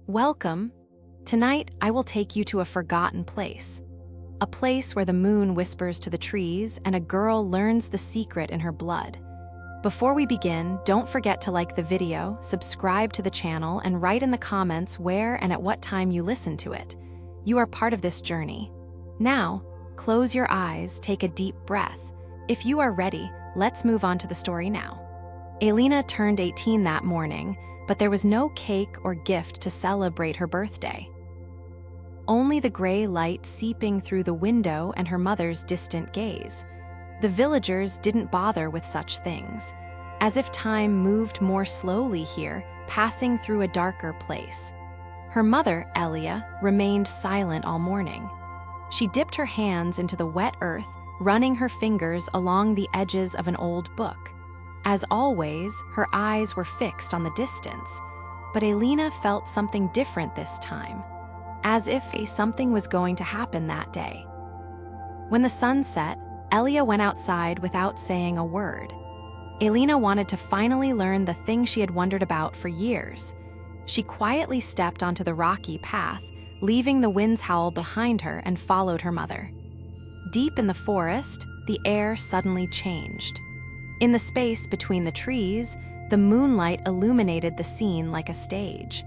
Welcome. Tonight, I will take you to a forgotten place. A place where the moon whispers to the trees and a girl learns the secret in her blood. Before we begin, don't forget to like the video, subscribe to the channel, and write in the comments where and at what time you listen to it. You are part of this journey. Now, close your eyes, take a deep breath. If you are ready, let's move on to the story now. Alina turned 18 that morning, but there was no cake or gift to celebrate her birthday. Only the gray light seeping through the window and her mother's distant gaze. The villagers didn't bother with such things, as if time moved more slowly here, passing through a darker place. Her mother, Elia, remained silent all morning. She dipped her hands into the wet earth, running her fingers along the edges of an old book. As always, her eyes were fixed on the distance, but Alina felt something different this time, as if something was going to happen that day. When the sun set, Elia went outside without saying a word. Alina wanted to finally learn the thing she had wondered about for years. She quietly stepped onto the rocky path, leaving the wind's howl behind her, and followed her mother. Deep in the forest, the air suddenly changed. In the space between the trees, the moonlight illuminated the scene like a stage.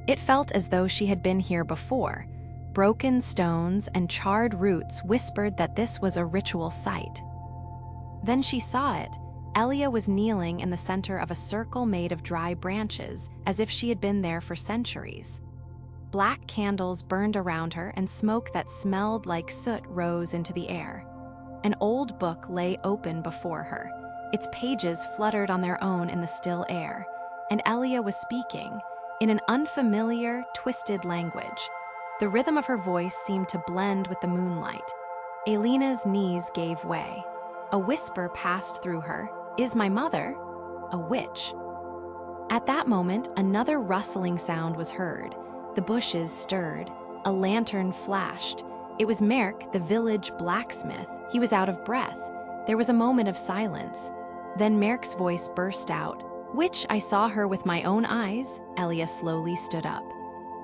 It felt as though she had been here before. Broken stones and charred roots whispered that this was a ritual site. Then she saw it. Elia was kneeling in the center of a circle made of dry branches, as if she had been there for centuries. Black candles burned around her, and smoke that smelled like soot rose into the air. An old book lay open before her. Its pages fluttered on their own in the still air, and Elia was speaking in an unfamiliar, twisted language. The rhythm of her voice seemed to blend with the moonlight. Alina's knees gave way. A whisper passed through her. "Is my mother a witch?" At that moment, another rustling sound was heard. The bushes stirred. A lantern flashed. It was Merk, the village blacksmith. He was out of breath. There was a moment of silence. Then Merk's voice burst out. "Witch, I saw her with my own eyes." Elia slowly stood up.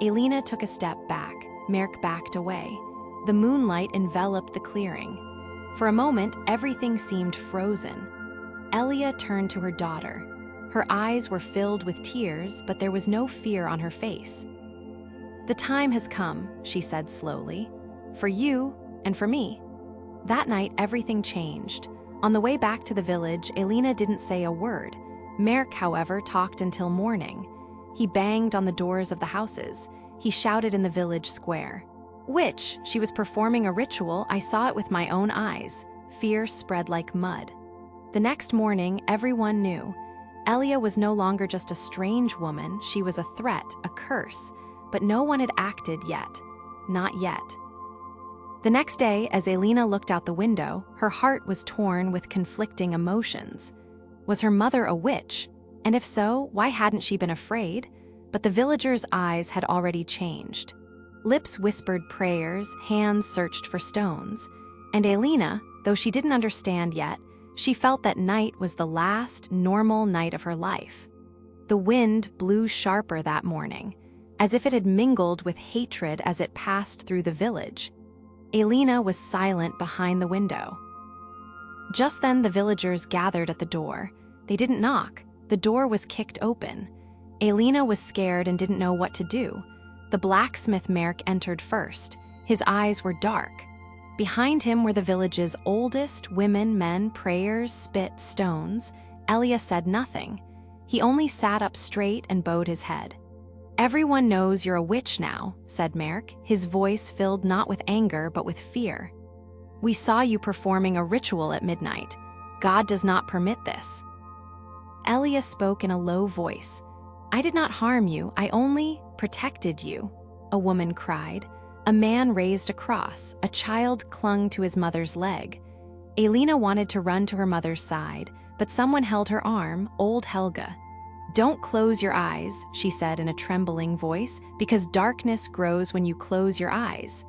Alina took a step back. Merk backed away. The moonlight enveloped the clearing. For a moment, everything seemed frozen. Elia turned to her daughter. Her eyes were filled with tears, but there was no fear on her face. "The time has come," she said slowly. "For you and for me." That night, everything changed. On the way back to the village, Alina didn't say a word. Merk, however, talked until morning. He banged on the doors of the houses. He shouted in the village square. "Witch, she was performing a ritual. I saw it with my own eyes." Fear spread like mud. The next morning, everyone knew. Elia was no longer just a strange woman. She was a threat, a curse. But no one had acted yet. Not yet. The next day, as Alina looked out the window, her heart was torn with conflicting emotions. Was her mother a witch? And if so, why hadn't she been afraid? But the villagers' eyes had already changed. Lips whispered prayers, hands searched for stones. And Alina, though she didn't understand yet, she felt that night was the last normal night of her life. The wind blew sharper that morning, as if it had mingled with hatred as it passed through the village. Alina was silent behind the window. Just then, the villagers gathered at the door. They didn't knock. The door was kicked open. Alina was scared and didn't know what to do. The blacksmith Merk entered first. His eyes were dark. Behind him were the village's oldest, women, men, prayers, spit, stones. Elia said nothing. He only sat up straight and bowed his head. "Everyone knows you're a witch now," said Merk, his voice filled not with anger but with fear. "We saw you performing a ritual at midnight. God does not permit this." Elia spoke in a low voice. "I did not harm you, I only protected you," a woman cried. A man raised a cross. A child clung to his mother's leg. Alina wanted to run to her mother's side, but someone held her arm, old Helga. "Don't close your eyes," she said in a trembling voice, "because darkness grows when you close your eyes."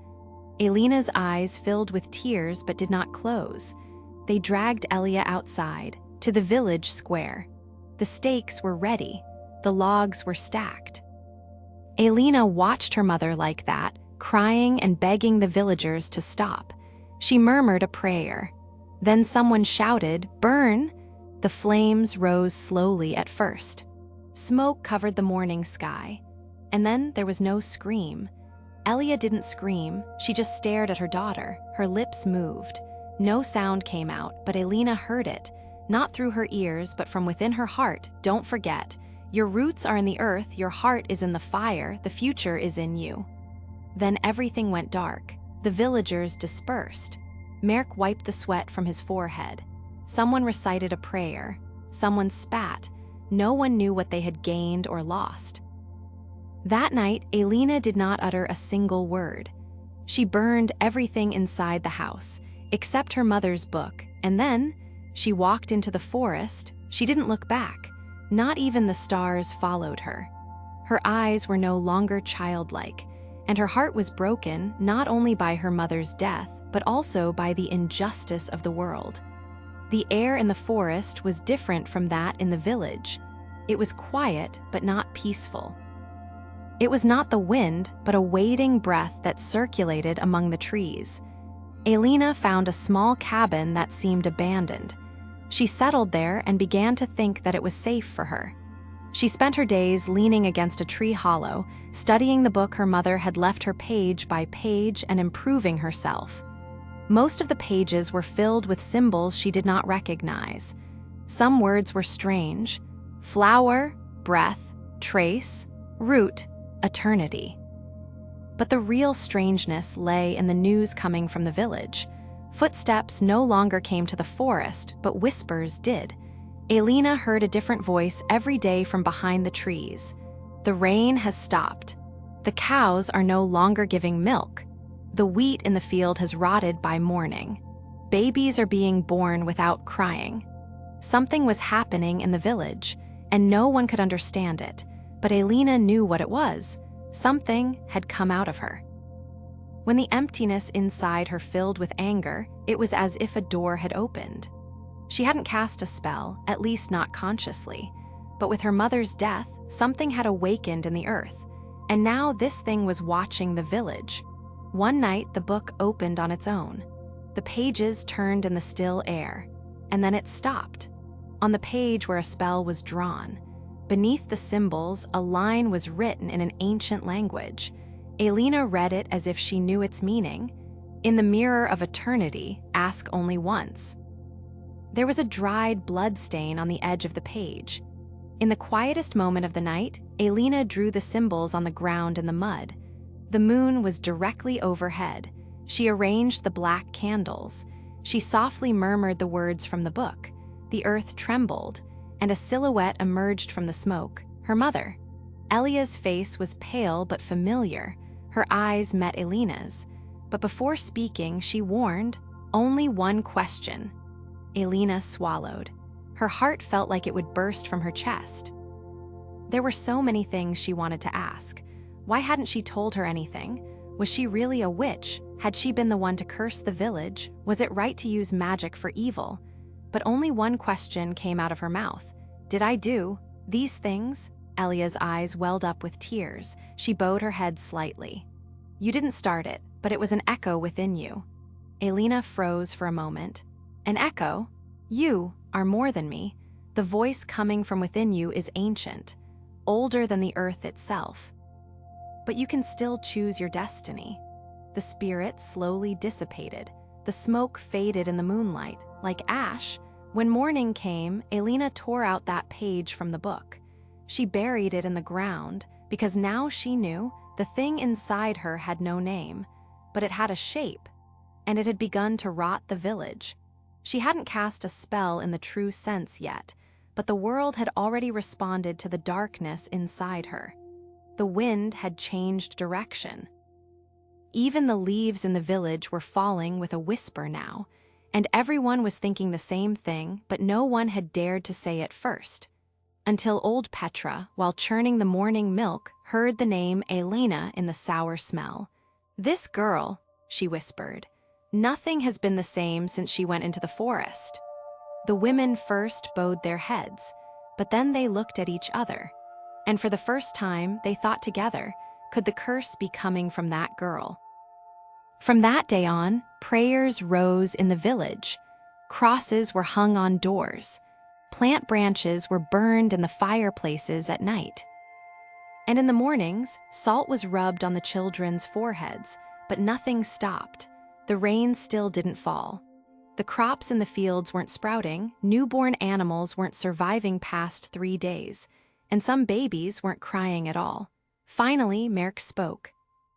Alina's eyes filled with tears but did not close. They dragged Elia outside, to the village square. The stakes were ready. The logs were stacked. Alina watched her mother like that, crying and begging the villagers to stop. She murmured a prayer. Then someone shouted, "Burn!" The flames rose slowly at first. Smoke covered the morning sky. And then there was no scream. Elia didn't scream, she just stared at her daughter. Her lips moved. No sound came out, but Alina heard it. Not through her ears, but from within her heart. Don't forget, your roots are in the earth, your heart is in the fire, the future is in you. Then everything went dark. The villagers dispersed. Merk wiped the sweat from his forehead. Someone recited a prayer. Someone spat. No one knew what they had gained or lost. That night, Alina did not utter a single word. She burned everything inside the house, except her mother's book, and then she walked into the forest. She didn't look back. Not even the stars followed her. Her eyes were no longer childlike, and her heart was broken not only by her mother's death, but also by the injustice of the world. The air in the forest was different from that in the village. It was quiet, but not peaceful. It was not the wind, but a waiting breath that circulated among the trees. Alina found a small cabin that seemed abandoned. She settled there and began to think that it was safe for her. She spent her days leaning against a tree hollow, studying the book her mother had left her page by page and improving herself. Most of the pages were filled with symbols she did not recognize. Some words were strange: flower, breath, trace, root, eternity. But the real strangeness lay in the news coming from the village. Footsteps no longer came to the forest, but whispers did. Alina heard a different voice every day from behind the trees. The rain has stopped. The cows are no longer giving milk. The wheat in the field has rotted by morning. Babies are being born without crying. Something was happening in the village, and no one could understand it. But Alina knew what it was. Something had come out of her. When the emptiness inside her filled with anger, it was as if a door had opened. She hadn't cast a spell, at least not consciously. But with her mother's death, something had awakened in the earth. And now this thing was watching the village. One night, the book opened on its own. The pages turned in the still air, and then it stopped. On the page where a spell was drawn, beneath the symbols, a line was written in an ancient language. Alina read it as if she knew its meaning. In the mirror of eternity, ask only once. There was a dried blood stain on the edge of the page. In the quietest moment of the night, Alina drew the symbols on the ground in the mud. The moon was directly overhead. She arranged the black candles. She softly murmured the words from the book. The earth trembled, and a silhouette emerged from the smoke. Her mother. Elia's face was pale but familiar. Her eyes met Alina's. But before speaking, she warned, only one question. Alina swallowed. Her heart felt like it would burst from her chest. There were so many things she wanted to ask. Why hadn't she told her anything? Was she really a witch? Had she been the one to curse the village? Was it right to use magic for evil? But only one question came out of her mouth. Did I do these things? Elia's eyes welled up with tears. She bowed her head slightly. You didn't start it, but it was an echo within you. Alina froze for a moment. An echo? You are more than me. The voice coming from within you is ancient, older than the earth itself. But you can still choose your destiny. The spirit slowly dissipated. The smoke faded in the moonlight, like ash. When morning came, Alina tore out that page from the book. She buried it in the ground, because now she knew the thing inside her had no name, but it had a shape, and it had begun to rot the village. She hadn't cast a spell in the true sense yet, but the world had already responded to the darkness inside her. The wind had changed direction. Even the leaves in the village were falling with a whisper now, and everyone was thinking the same thing, but no one had dared to say it first. Until old Petra, while churning the morning milk, heard the name Alina in the sour smell. This girl, she whispered. Nothing has been the same since she went into the forest. The women first bowed their heads, but then they looked at each other. And for the first time, they thought together, Could the curse be coming from that girl? From that day on, prayers rose in the village. Crosses were hung on doors. Plant branches were burned in the fireplaces at night. And in the mornings, salt was rubbed on the children's foreheads, but nothing stopped. The rain still didn't fall. The crops in the fields weren't sprouting, newborn animals weren't surviving past 3 days, and some babies weren't crying at all. Finally, Merk spoke.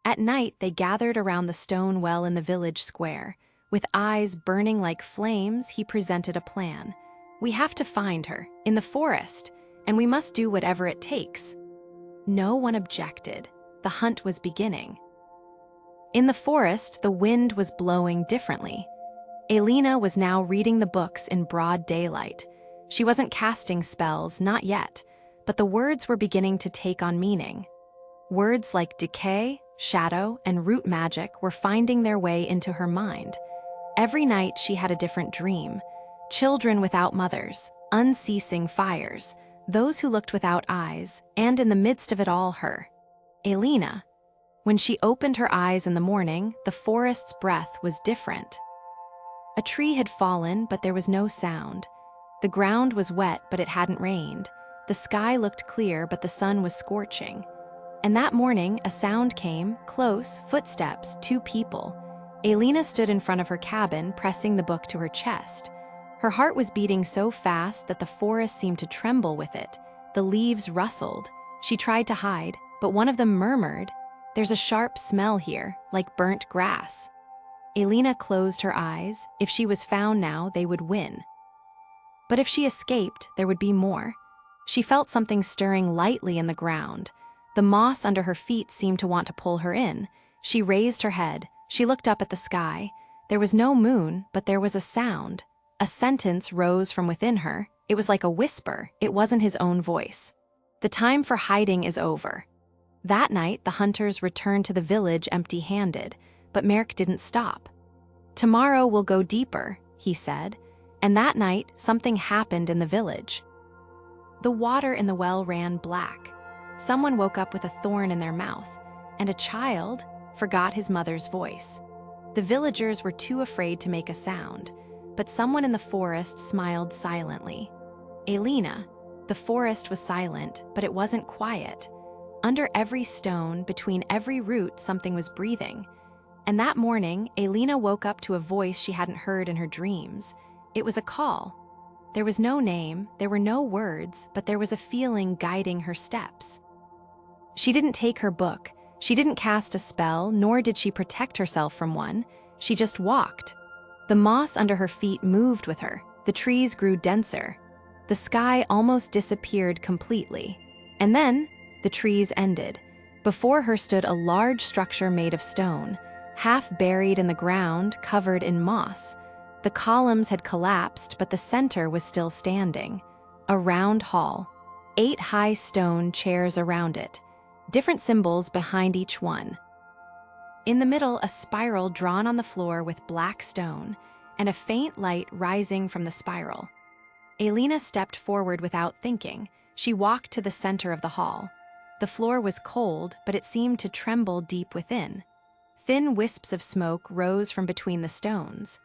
At night, they gathered around the stone well in the village square. With eyes burning like flames, he presented a plan. We have to find her, in the forest, and we must do whatever it takes. No one objected. The hunt was beginning. In the forest, the wind was blowing differently. Alina was now reading the books in broad daylight. She wasn't casting spells, not yet, but the words were beginning to take on meaning. Words like decay, shadow, and root magic were finding their way into her mind. Every night she had a different dream. Children without mothers, unceasing fires, those who looked without eyes, and in the midst of it all her, Alina. When she opened her eyes in the morning, the forest's breath was different. A tree had fallen, but there was no sound. The ground was wet, but it hadn't rained. The sky looked clear, but the sun was scorching. And that morning, a sound came, close, footsteps, 2 people. Alina stood in front of her cabin, pressing the book to her chest. Her heart was beating so fast that the forest seemed to tremble with it. The leaves rustled. She tried to hide, but one of them murmured, "There's a sharp smell here, like burnt grass." Alina closed her eyes. If she was found now, they would win. But if she escaped, there would be more. She felt something stirring lightly in the ground. The moss under her feet seemed to want to pull her in. She raised her head. She looked up at the sky. There was no moon, but there was a sound. A sentence rose from within her. It was like a whisper. It wasn't his own voice. The time for hiding is over. That night, the hunters returned to the village empty-handed, but Merk didn't stop. "Tomorrow we'll go deeper," he said, and that night something happened in the village. The water in the well ran black. Someone woke up with a thorn in their mouth, and a child forgot his mother's voice. The villagers were too afraid to make a sound, but someone in the forest smiled silently. Alina. The forest was silent, but it wasn't quiet. Under every stone, between every root, something was breathing. And that morning, Alina woke up to a voice she hadn't heard in her dreams. It was a call. There was no name, there were no words, but there was a feeling guiding her steps. She didn't take her book. She didn't cast a spell, nor did she protect herself from one. She just walked. The moss under her feet moved with her. The trees grew denser. The sky almost disappeared completely. And then, the trees ended. Before her stood a large structure made of stone, half buried in the ground, covered in moss. The columns had collapsed, but the center was still standing. A round hall. 8 high stone chairs around it. Different symbols behind each one. In the middle, a spiral drawn on the floor with black stone, and a faint light rising from the spiral. Alina stepped forward without thinking. She walked to the center of the hall. The floor was cold, but it seemed to tremble deep within. Thin wisps of smoke rose from between the stones.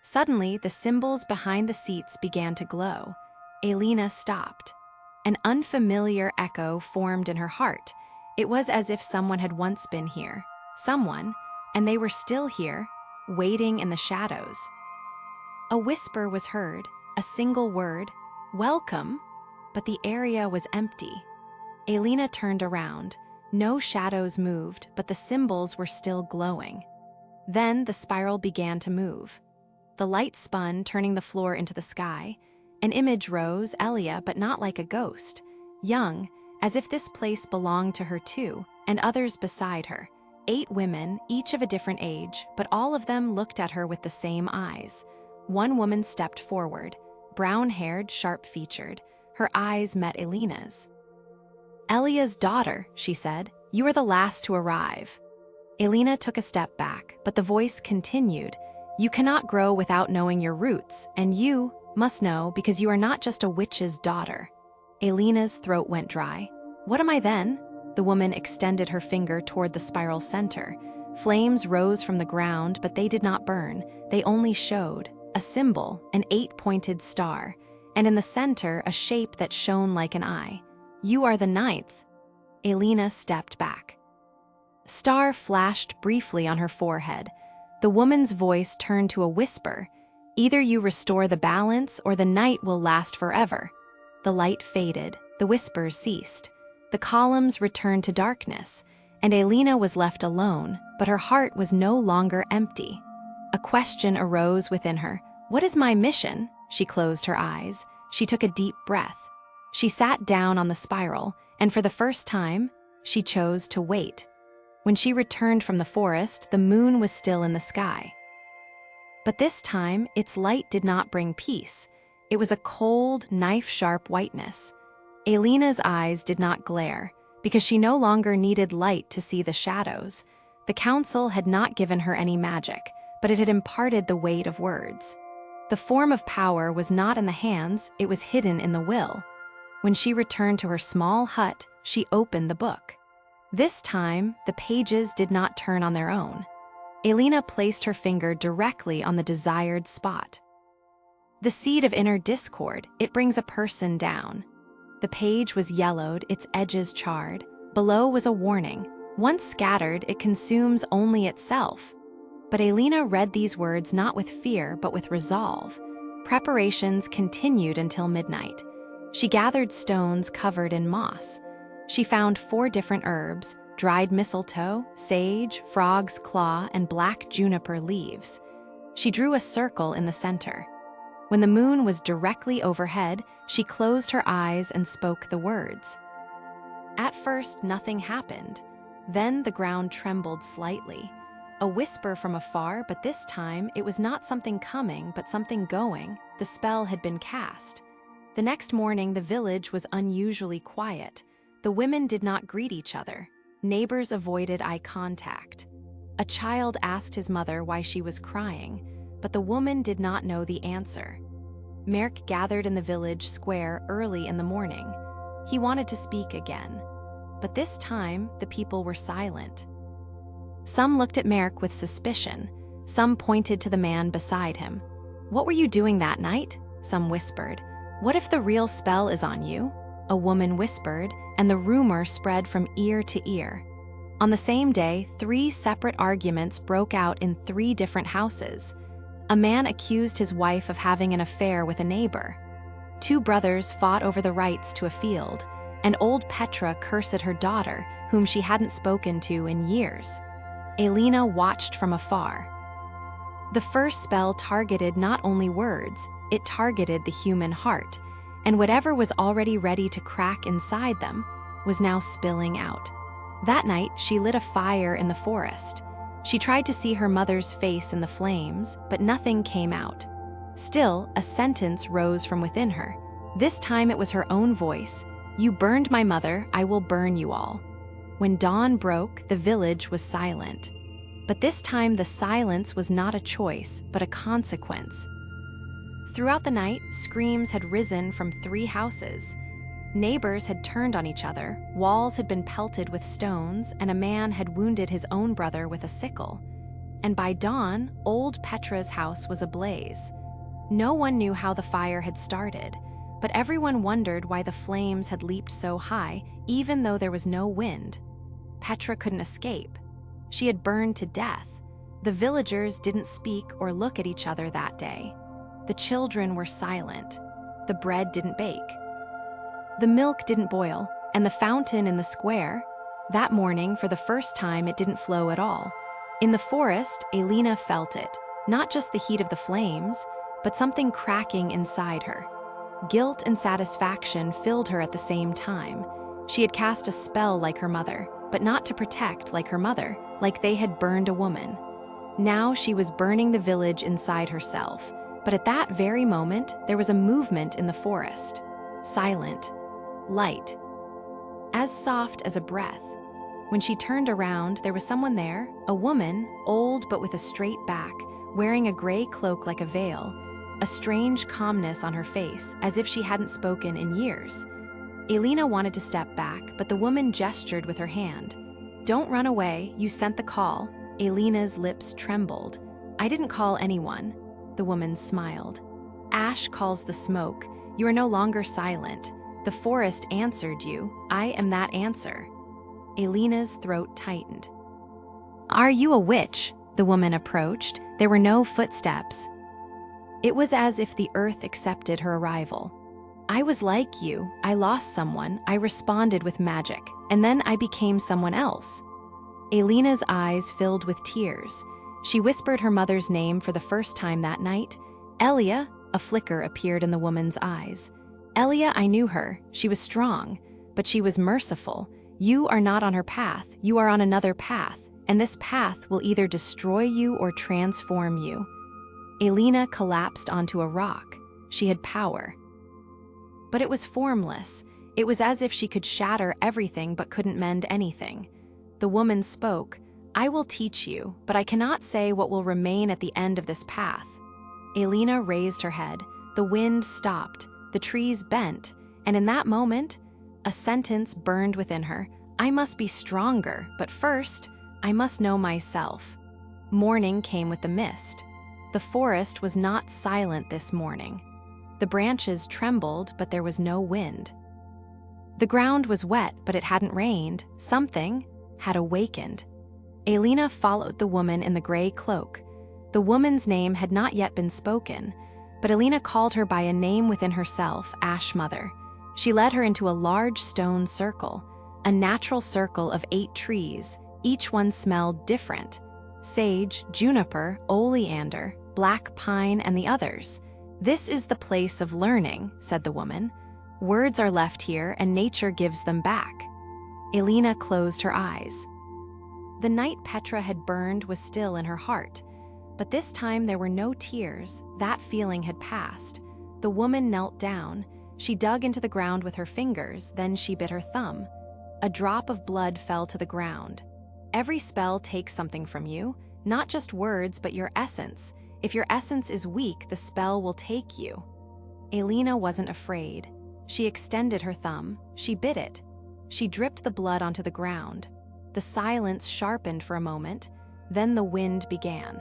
Suddenly, the symbols behind the seats began to glow. Alina stopped. An unfamiliar echo formed in her heart. It was as if someone had once been here. Someone, and they were still here, waiting in the shadows. A whisper was heard, a single word, "Welcome," but the area was empty. Alina turned around. No shadows moved, but the symbols were still glowing. Then the spiral began to move. The light spun, turning the floor into the sky. An image rose, Elia, but not like a ghost. Young, as if this place belonged to her too, and others beside her. 8 women, each of a different age, but all of them looked at her with the same eyes. One woman stepped forward, brown-haired, sharp-featured. Her eyes met Alina's. "Elia's daughter," she said. "You are the last to arrive." Alina took a step back, but the voice continued. "You cannot grow without knowing your roots, and you must know because you are not just a witch's daughter." Alina's throat went dry. "What am I then?" The woman extended her finger toward the spiral center. Flames rose from the ground, but they did not burn. They only showed a symbol, an 8-pointed star, and in the center, a shape that shone like an eye. "You are the 9th." Alina stepped back. A star flashed briefly on her forehead. The woman's voice turned to a whisper. "Either you restore the balance or the night will last forever." The light faded. The whispers ceased. The columns returned to darkness, and Alina was left alone, but her heart was no longer empty. A question arose within her. "What is my mission?" She closed her eyes. She took a deep breath. She sat down on the spiral, and for the first time, she chose to wait. When she returned from the forest, the moon was still in the sky. But this time, its light did not bring peace. It was a cold, knife-sharp whiteness. Alina's eyes did not glare, because she no longer needed light to see the shadows. The council had not given her any magic, but it had imparted the weight of words. The form of power was not in the hands, it was hidden in the will. When she returned to her small hut, she opened the book. This time, the pages did not turn on their own. Alina placed her finger directly on the desired spot. The seed of inner discord, it brings a person down. The page was yellowed, its edges charred. Below was a warning. Once scattered, it consumes only itself. But Alina read these words not with fear, but with resolve. Preparations continued until midnight. She gathered stones covered in moss. She found 4 different herbs: dried mistletoe, sage, frog's claw, and black juniper leaves. She drew a circle in the center. When the moon was directly overhead, she closed her eyes and spoke the words. At first, nothing happened. Then the ground trembled slightly. A whisper from afar, but this time it was not something coming, but something going. The spell had been cast. The next morning, the village was unusually quiet. The women did not greet each other. Neighbors avoided eye contact. A child asked his mother why she was crying, but the woman did not know the answer. Merk gathered in the village square early in the morning. He wanted to speak again, but this time the people were silent. Some looked at Merk with suspicion. Some pointed to the man beside him. "What were you doing that night?" Some whispered. "What if the real spell is on you?" A woman whispered, and the rumor spread from ear to ear. On the same day, 3 separate arguments broke out in 3 different houses. A man accused his wife of having an affair with a neighbor. 2 brothers fought over the rights to a field, and old Petra cursed her daughter, whom she hadn't spoken to in years. Alina watched from afar. The first spell targeted not only words, it targeted the human heart, and whatever was already ready to crack inside them was now spilling out. That night, she lit a fire in the forest. She tried to see her mother's face in the flames, but nothing came out. Still, a sentence rose from within her. This time it was her own voice. "You burned my mother, I will burn you all." When dawn broke, the village was silent. But this time the silence was not a choice, but a consequence. Throughout the night, screams had risen from 3 houses. Neighbors had turned on each other, walls had been pelted with stones, and a man had wounded his own brother with a sickle. And by dawn, old Petra's house was ablaze. No one knew how the fire had started, but everyone wondered why the flames had leaped so high, even though there was no wind. Petra couldn't escape. She had burned to death. The villagers didn't speak or look at each other that day. The children were silent. The bread didn't bake. The milk didn't boil, and the fountain in the square, that morning, for the first time, it didn't flow at all. In the forest, Alina felt it, not just the heat of the flames, but something cracking inside her. Guilt and satisfaction filled her at the same time. She had cast a spell like her mother, but not to protect like her mother, like they had burned a woman. Now she was burning the village inside herself, but at that very moment, there was a movement in the forest. Silent. Light. As soft as a breath. When she turned around, there was someone there, a woman, old but with a straight back, wearing a gray cloak like a veil, a strange calmness on her face, as if she hadn't spoken in years. Alina wanted to step back, but the woman gestured with her hand. "Don't run away, you sent the call." Alina's lips trembled. "I didn't call anyone." The woman smiled. "Ash calls the smoke. You are no longer silent. The forest answered you. I am that answer." Alina's throat tightened. "Are you a witch?" The woman approached. There were no footsteps. It was as if the earth accepted her arrival. "I was like you. I lost someone. I responded with magic. And then I became someone else." Alina's eyes filled with tears. She whispered her mother's name for the first time that night. "Elia." A flicker appeared in the woman's eyes. "Elia, I knew her. She was strong, but she was merciful. You are not on her path. You are on another path, and this path will either destroy you or transform you." Alina collapsed onto a rock. She had power. But it was formless. It was as if she could shatter everything but couldn't mend anything. The woman spoke. "I will teach you, but I cannot say what will remain at the end of this path." Alina raised her head. The wind stopped. The trees bent. And in that moment, a sentence burned within her. "I must be stronger, but first, I must know myself." Morning came with the mist. The forest was not silent this morning. The branches trembled, but there was no wind. The ground was wet, but it hadn't rained. Something had awakened. Alina followed the woman in the gray cloak. The woman's name had not yet been spoken, but Alina called her by a name within herself, Ash Mother. She led her into a large stone circle, a natural circle of 8 trees. Each one smelled different: sage, juniper, oleander, black pine, and the others. "This is the place of learning," said the woman. "Words are left here, and nature gives them back." Alina closed her eyes. The night Petra had burned was still in her heart, but this time there were no tears. That feeling had passed. The woman knelt down. She dug into the ground with her fingers, then she bit her thumb. A drop of blood fell to the ground. Every spell takes something from you, not just words, but your essence. If your essence is weak, the spell will take you. Alina wasn't afraid. She extended her thumb. She bit it. She dripped the blood onto the ground. The silence sharpened for a moment. Then the wind began.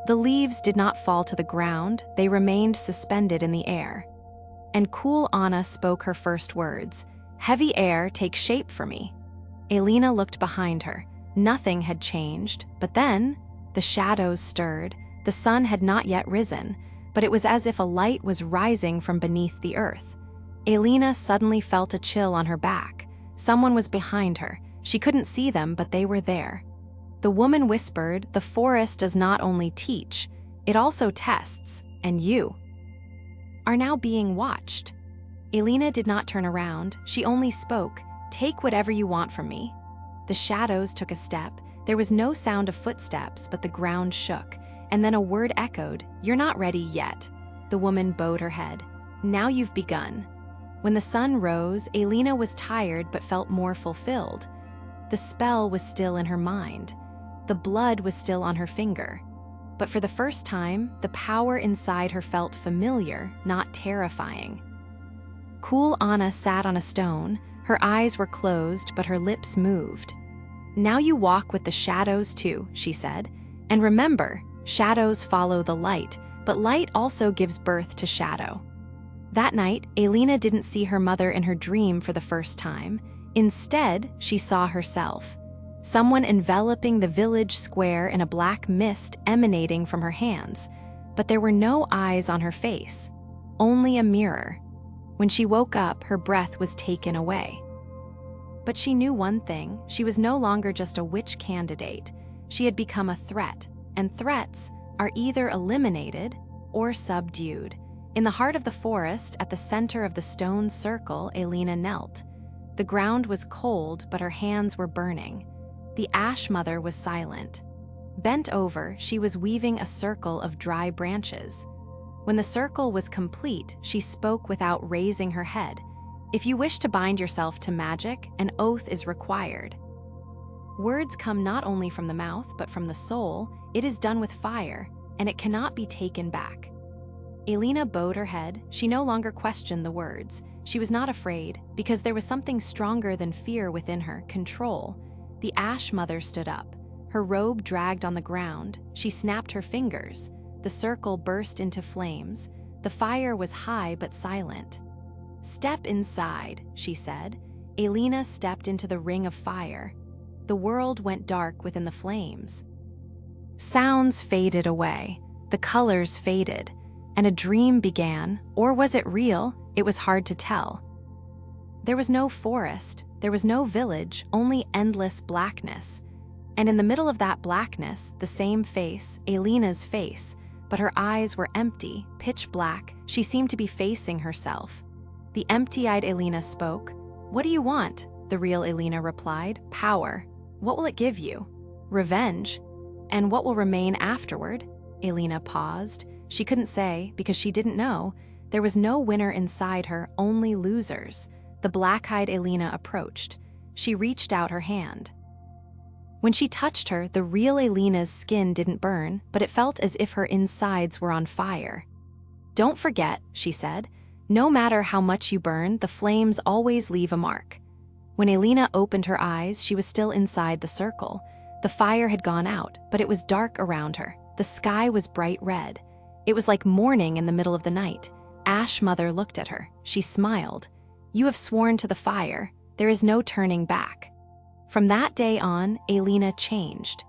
The leaves did not fall to the ground. They remained suspended in the air. And cool Anna spoke her first words. "Heavy air, take shape for me." Alina looked behind her. Nothing had changed, but then the shadows stirred. The sun had not yet risen, but it was as if a light was rising from beneath the earth. Alina suddenly felt a chill on her back. Someone was behind her. She couldn't see them, but they were there. The woman whispered, "The forest does not only teach, it also tests, and you are now being watched." Alina did not turn around. She only spoke, "Take whatever you want from me." The shadows took a step. There was no sound of footsteps, but the ground shook. And then a word echoed, "You're not ready yet." The woman bowed her head. "Now you've begun." When the sun rose, Alina was tired but felt more fulfilled. The spell was still in her mind. The blood was still on her finger. But for the first time, the power inside her felt familiar, not terrifying. Cool Anna sat on a stone. Her eyes were closed, but her lips moved. "Now you walk with the shadows too," she said. "And remember, shadows follow the light, but light also gives birth to shadow." That night, Alina didn't see her mother in her dream for the first time. Instead, she saw herself. Someone enveloping the village square in a black mist emanating from her hands. But there were no eyes on her face, only a mirror. When she woke up, her breath was taken away. But she knew one thing: she was no longer just a witch candidate. She had become a threat, and threats are either eliminated or subdued. In the heart of the forest, at the center of the stone circle, Alina knelt. The ground was cold, but her hands were burning. The Ash Mother was silent. Bent over, she was weaving a circle of dry branches. When the circle was complete, she spoke without raising her head. "If you wish to bind yourself to magic, an oath is required. Words come not only from the mouth, but from the soul. It is done with fire, and it cannot be taken back." Alina bowed her head. She no longer questioned the words. She was not afraid, because there was something stronger than fear within her, control. The Ash Mother stood up. Her robe dragged on the ground. She snapped her fingers. The circle burst into flames. The fire was high but silent. "Step inside," she said. Alina stepped into the ring of fire. The world went dark within the flames. Sounds faded away. The colors faded. And a dream began, or was it real? It was hard to tell. There was no forest, there was no village, only endless blackness. And in the middle of that blackness, the same face, Alina's face, but her eyes were empty, pitch black. She seemed to be facing herself. The empty-eyed Alina spoke. "What do you want?" The real Alina replied. "Power. What will it give you?" "Revenge. And what will remain afterward?" Alina paused. She couldn't say, because she didn't know. There was no winner inside her, only losers. The black-eyed Alina approached. She reached out her hand. When she touched her, the real Alina's skin didn't burn, but it felt as if her insides were on fire. "Don't forget," she said. "No matter how much you burn, the flames always leave a mark." When Alina opened her eyes, she was still inside the circle. The fire had gone out, but it was dark around her. The sky was bright red. It was like morning in the middle of the night. Ash Mother looked at her. She smiled. "You have sworn to the fire. There is no turning back." From that day on, Alina changed.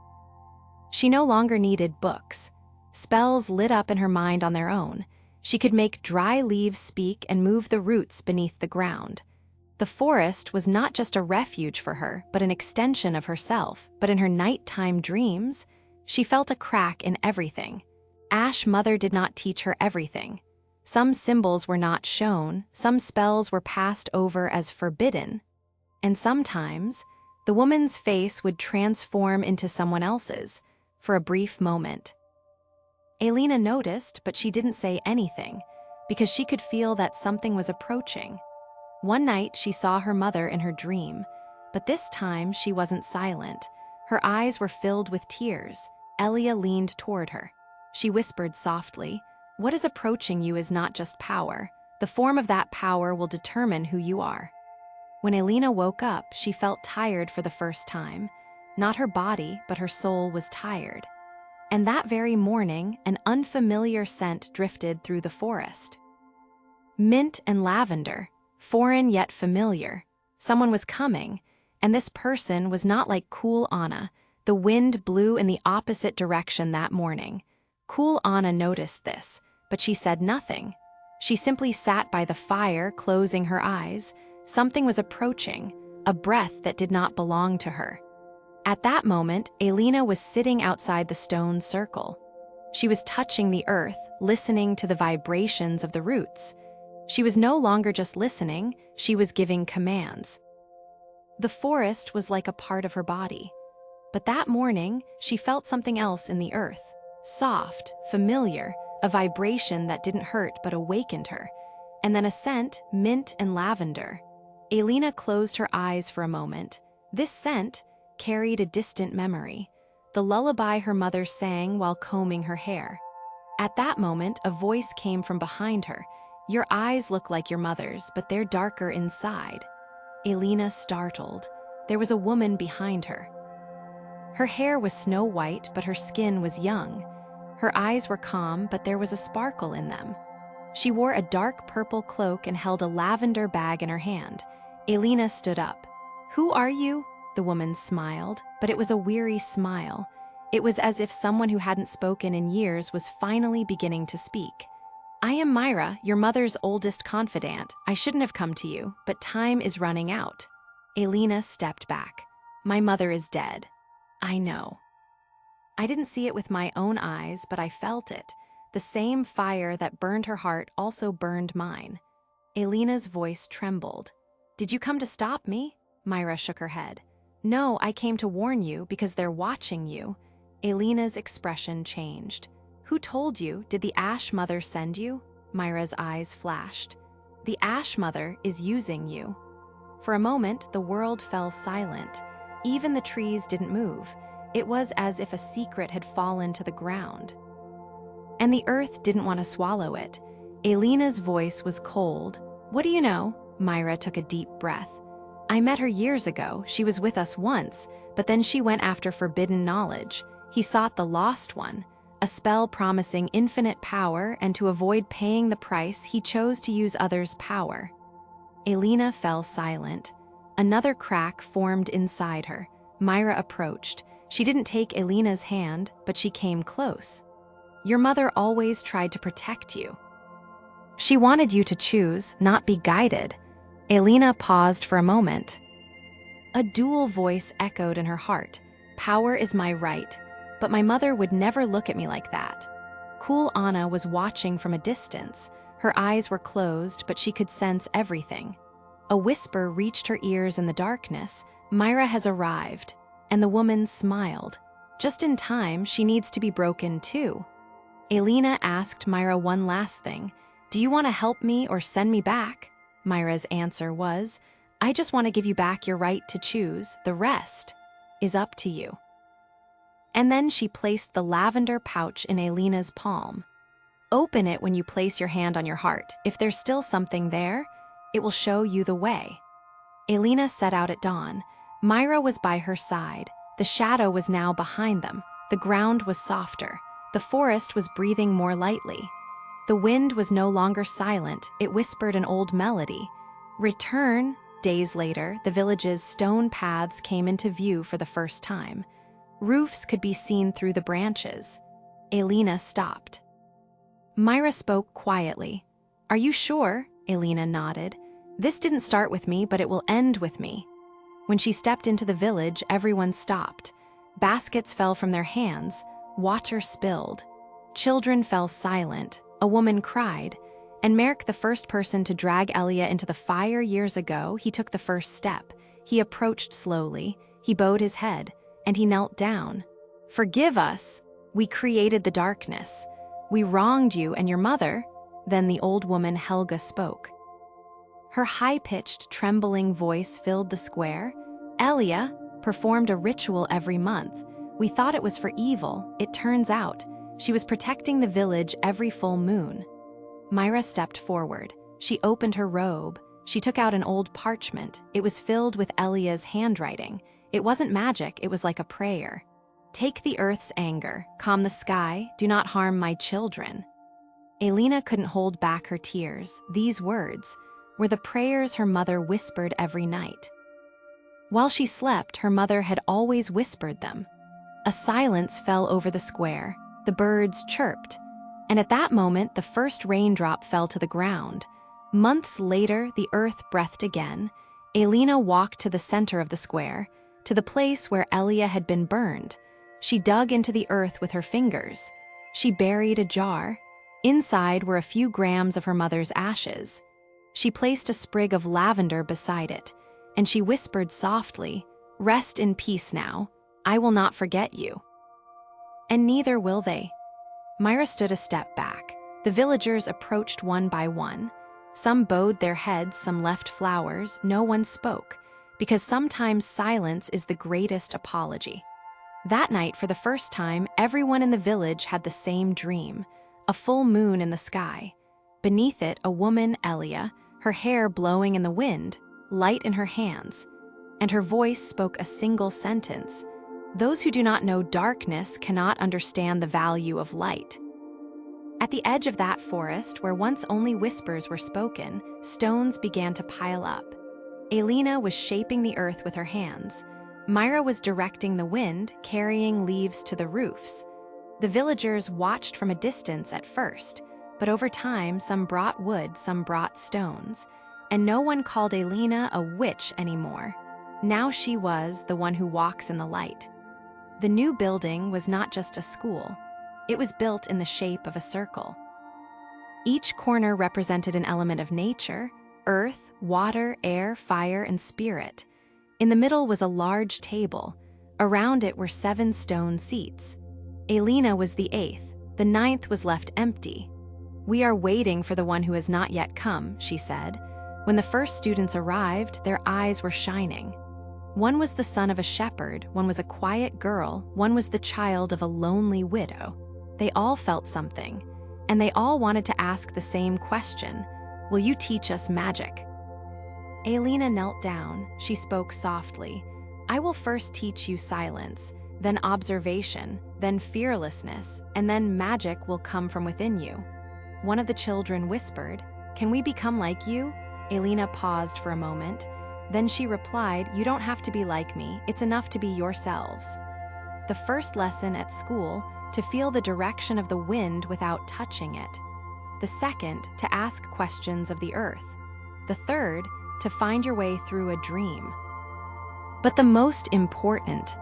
She no longer needed books. Spells lit up in her mind on their own. She could make dry leaves speak and move the roots beneath the ground. The forest was not just a refuge for her, but an extension of herself. But in her nighttime dreams, she felt a crack in everything. Ash Mother did not teach her everything. Some symbols were not shown, some spells were passed over as forbidden, and sometimes the woman's face would transform into someone else's for a brief moment. Alina noticed, but she didn't say anything, because she could feel that something was approaching. One night, she saw her mother in her dream, but this time she wasn't silent. Her eyes were filled with tears. Elia leaned toward her. She whispered softly, "What is approaching you is not just power. The form of that power will determine who you are." When Alina woke up, she felt tired for the first time. Not her body, but her soul was tired. And that very morning, an unfamiliar scent drifted through the forest. Mint and lavender, foreign yet familiar. Someone was coming, and this person was not like cool Anna. The wind blew in the opposite direction that morning. Cool Anna noticed this, but she said nothing. She simply sat by the fire, closing her eyes. Something was approaching, a breath that did not belong to her. At that moment, Alina was sitting outside the stone circle. She was touching the earth, listening to the vibrations of the roots. She was no longer just listening, she was giving commands. The forest was like a part of her body. But that morning, she felt something else in the earth. Soft, familiar, a vibration that didn't hurt but awakened her. And then a scent, mint and lavender. Alina closed her eyes for a moment. This scent carried a distant memory, the lullaby her mother sang while combing her hair. At that moment, a voice came from behind her. "Your eyes look like your mother's, but they're darker inside." Alina startled. There was a woman behind her. Her hair was snow white, but her skin was young. Her eyes were calm, but there was a sparkle in them. She wore a dark purple cloak and held a lavender bag in her hand. Alina stood up. "Who are you?" The woman smiled, but it was a weary smile. It was as if someone who hadn't spoken in years was finally beginning to speak. "I am Myra, your mother's oldest confidant. I shouldn't have come to you, but time is running out." Alina stepped back. "My mother is dead." "I know." I didn't see it with my own eyes, but I felt it. The same fire that burned her heart also burned mine. Alina's voice trembled. "Did you come to stop me?" Myra shook her head. "No, I came to warn you because they're watching you." Alina's expression changed. "Who told you? Did the Ash Mother send you?" Myra's eyes flashed. "The Ash Mother is using you." For a moment, the world fell silent. Even the trees didn't move. It was as if a secret had fallen to the ground. and the earth didn't want to swallow it. Alina's voice was cold. "What do you know?" Myra took a deep breath. "I met her years ago. She was with us once, but then she went after forbidden knowledge. He sought the lost one, a spell promising infinite power, and to avoid paying the price, he chose to use others' power." Alina fell silent. Another crack formed inside her. Myra approached. She didn't take Alina's hand, but she came close. "Your mother always tried to protect you. She wanted you to choose, not be guided." Alina paused for a moment. A dual voice echoed in her heart. "Power is my right, but my mother would never look at me like that." Cool Anna was watching from a distance. Her eyes were closed, but she could sense everything. A whisper reached her ears in the darkness. "Myra has arrived." And the woman smiled. "Just in time, she needs to be broken too." Alina asked Myra one last thing. "Do you want to help me or send me back?" Myra's answer was, "I just want to give you back your right to choose. The rest is up to you." And then she placed the lavender pouch in Alina's palm. "Open it when you place your hand on your heart. If there's still something there, it will show you the way." Alina set out at dawn. Myra was by her side. The shadow was now behind them. The ground was softer. The forest was breathing more lightly. The wind was no longer silent. It whispered an old melody. "Return." Days later, the village's stone paths came into view for the first time. Roofs could be seen through the branches. Alina stopped. Myra spoke quietly. "Are you sure?" Alina nodded. "This didn't start with me, but it will end with me." When she stepped into the village, everyone stopped. Baskets fell from their hands. Water spilled. Children fell silent. A woman cried. And Merrick, the first person to drag Elia into the fire years ago, he took the first step. He approached slowly. He bowed his head, and he knelt down. "Forgive us. We created the darkness. We wronged you and your mother." Then the old woman Helga spoke. Her high-pitched, trembling voice filled the square. "Elia performed a ritual every month. We thought it was for evil. It turns out she was protecting the village every full moon." Myra stepped forward. She opened her robe. She took out an old parchment. It was filled with Elia's handwriting. It wasn't magic, it was like a prayer. "Take the earth's anger, calm the sky, do not harm my children." Alina couldn't hold back her tears. These words were the prayers her mother whispered every night. While she slept, her mother had always whispered them. A silence fell over the square. The birds chirped. And at that moment, the first raindrop fell to the ground. Months later, the earth breathed again. Alina walked to the center of the square, to the place where Elia had been burned. She dug into the earth with her fingers. She buried a jar. Inside were a few grams of her mother's ashes. She placed a sprig of lavender beside it, and she whispered softly, "Rest in peace now. I will not forget you." And neither will they. Myra stood a step back. The villagers approached one by one. Some bowed their heads, some left flowers. No one spoke, because sometimes silence is the greatest apology. That night, for the first time, everyone in the village had the same dream, a full moon in the sky. Beneath it, a woman, Elia, her hair blowing in the wind, light in her hands, and her voice spoke a single sentence. "Those who do not know darkness cannot understand the value of light." At the edge of that forest, where once only whispers were spoken, stones began to pile up. Alina was shaping the earth with her hands. Myra was directing the wind, carrying leaves to the roofs. The villagers watched from a distance at first, but over time, some brought wood, some brought stones. And no one called Alina a witch anymore. Now she was the one who walks in the light. The new building was not just a school. It was built in the shape of a circle. Each corner represented an element of nature: earth, water, air, fire, and spirit. In the middle was a large table. Around it were 7 stone seats. Alina was the 8th. The 9th was left empty. "We are waiting for the one who has not yet come," she said. When the first students arrived, their eyes were shining. One was the son of a shepherd, one was a quiet girl, one was the child of a lonely widow. They all felt something, and they all wanted to ask the same question: will you teach us magic? Alina knelt down. She spoke softly. I will first teach you silence, then observation, then fearlessness, and then magic will come from within you. One of the children whispered, can we become like you? Alina paused for a moment. Then she replied, you don't have to be like me, it's enough to be yourselves. The first lesson at school, to feel the direction of the wind without touching it. The second, to ask questions of the earth. The third, to find your way through a dream. But the most important,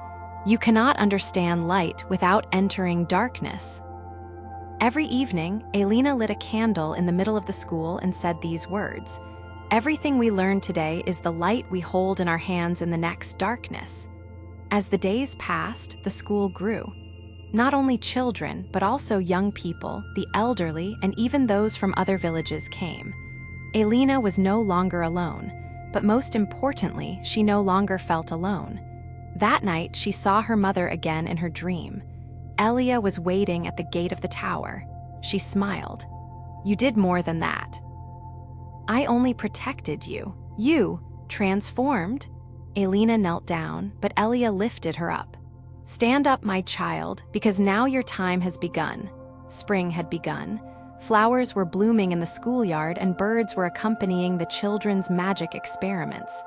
you cannot understand light without entering darkness. Every evening, Alina lit a candle in the middle of the school and said these words: everything we learn today is the light we hold in our hands in the next darkness. As the days passed, the school grew. Not only children, but also young people, the elderly, and even those from other villages came. Alina was no longer alone, but most importantly, she no longer felt alone. That night, she saw her mother again in her dream. Elia was waiting at the gate of the tower. She smiled. You did more than that. I only protected you. You transformed? Alina knelt down, but Elia lifted her up. Stand up, my child, because now your time has begun. Spring had begun. Flowers were blooming in the schoolyard and birds were accompanying the children's magic experiments.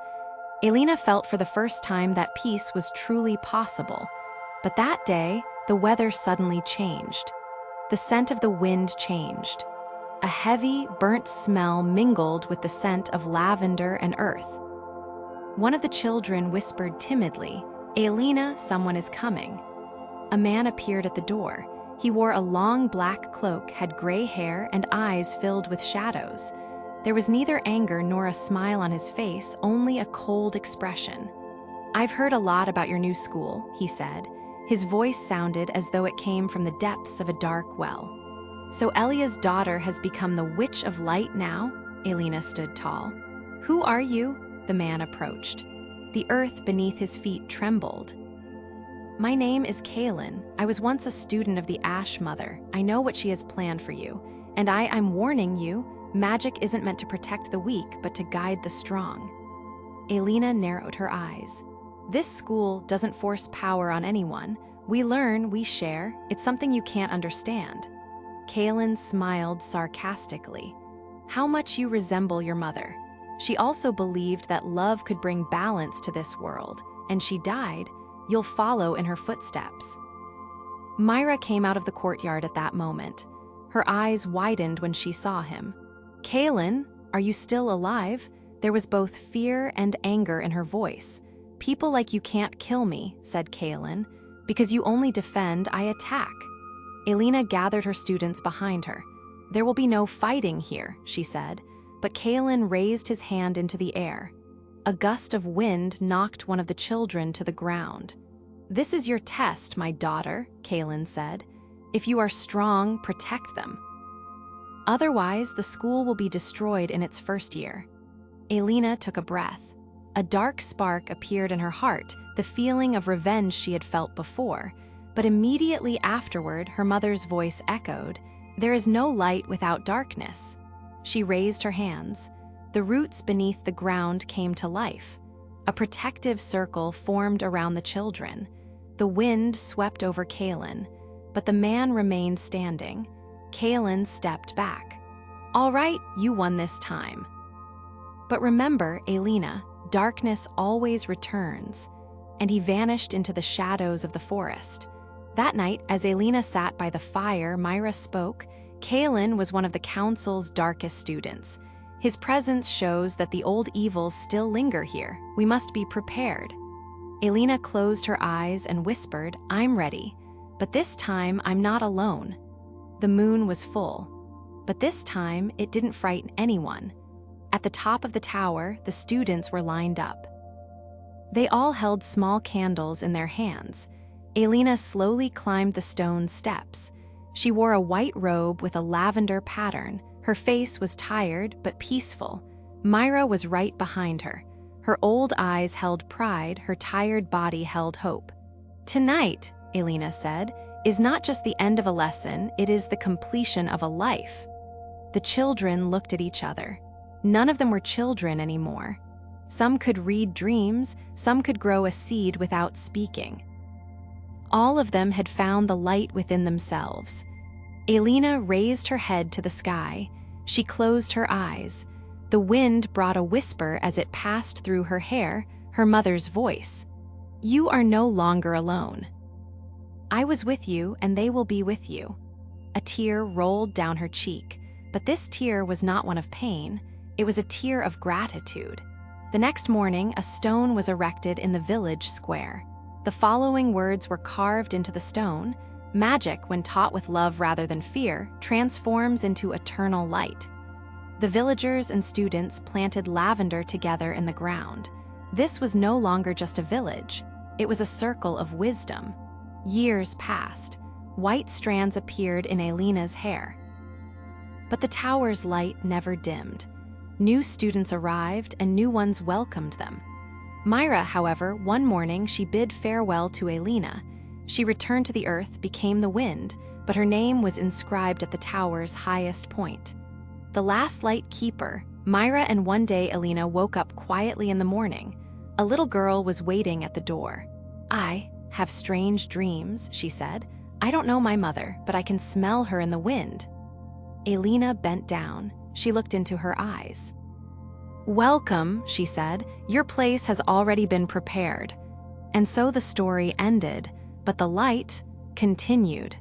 Alina felt for the first time that peace was truly possible. But that day, the weather suddenly changed. The scent of the wind changed. A heavy, burnt smell mingled with the scent of lavender and earth. One of the children whispered timidly, Alina, someone is coming. A man appeared at the door. He wore a long black cloak, had gray hair, and eyes filled with shadows. There was neither anger nor a smile on his face, only a cold expression. I've heard a lot about your new school, he said. His voice sounded as though it came from the depths of a dark well. So Elia's daughter has become the Witch of Light now? Alina stood tall. Who are you? The man approached. The earth beneath his feet trembled. My name is Kaelin. I was once a student of the Ash Mother. I know what she has planned for you. And I'm warning you, magic isn't meant to protect the weak, but to guide the strong. Alina narrowed her eyes. This school doesn't force power on anyone. We learn, we share. It's something you can't understand. Kaelin smiled sarcastically. How much you resemble your mother. She also believed that love could bring balance to this world, and she died. You'll follow in her footsteps. Myra came out of the courtyard at that moment. Her eyes widened when she saw him. Kaelin, are you still alive? There was both fear and anger in her voice. People like you can't kill me, said Kaelin. Because you only defend, I attack. Alina gathered her students behind her. There will be no fighting here, she said, but Kaelin raised his hand into the air. A gust of wind knocked one of the children to the ground. This is your test, my daughter, Kaelin said. If you are strong, protect them. Otherwise, the school will be destroyed in its first year. Alina took a breath. A dark spark appeared in her heart, the feeling of revenge she had felt before. But immediately afterward, her mother's voice echoed, there is no light without darkness. She raised her hands. The roots beneath the ground came to life. A protective circle formed around the children. The wind swept over Kaelin, but the man remained standing. Kaelin stepped back. All right, you won this time. But remember, Alina, darkness always returns. And he vanished into the shadows of the forest. That night, as Alina sat by the fire, Myra spoke. Kaelin was one of the council's darkest students. His presence shows that the old evils still linger here. We must be prepared. Alina closed her eyes and whispered, I'm ready. But this time, I'm not alone. The moon was full. But this time, it didn't frighten anyone. At the top of the tower, the students were lined up. They all held small candles in their hands. Alina slowly climbed the stone steps. She wore a white robe with a lavender pattern. Her face was tired but peaceful. Myra was right behind her. Her old eyes held pride, her tired body held hope. Tonight, Alina said, is not just the end of a lesson, it is the completion of a life. The children looked at each other. None of them were children anymore. Some could read dreams, some could grow a seed without speaking. All of them had found the light within themselves. Alina raised her head to the sky. She closed her eyes. The wind brought a whisper as it passed through her hair, her mother's voice. "You are no longer alone. I was with you, and they will be with you." A tear rolled down her cheek, but this tear was not one of pain. It was a tear of gratitude. The next morning, a stone was erected in the village square. The following words were carved into the stone: "Magic, when taught with love rather than fear, transforms into eternal light." The villagers and students planted lavender together in the ground. This was no longer just a village. It was a circle of wisdom. Years passed. White strands appeared in Alina's hair. But the tower's light never dimmed. New students arrived, and new ones welcomed them. Myra, however, one morning she bid farewell to Alina. She returned to the earth, became the wind, but her name was inscribed at the tower's highest point. The last light keeper, Myra. And one day Alina woke up quietly in the morning. A little girl was waiting at the door. "I have strange dreams," she said. "I don't know my mother, but I can smell her in the wind." Alina bent down. She looked into her eyes. "Welcome," she said. "Your place has already been prepared." And so the story ended, but the light continued.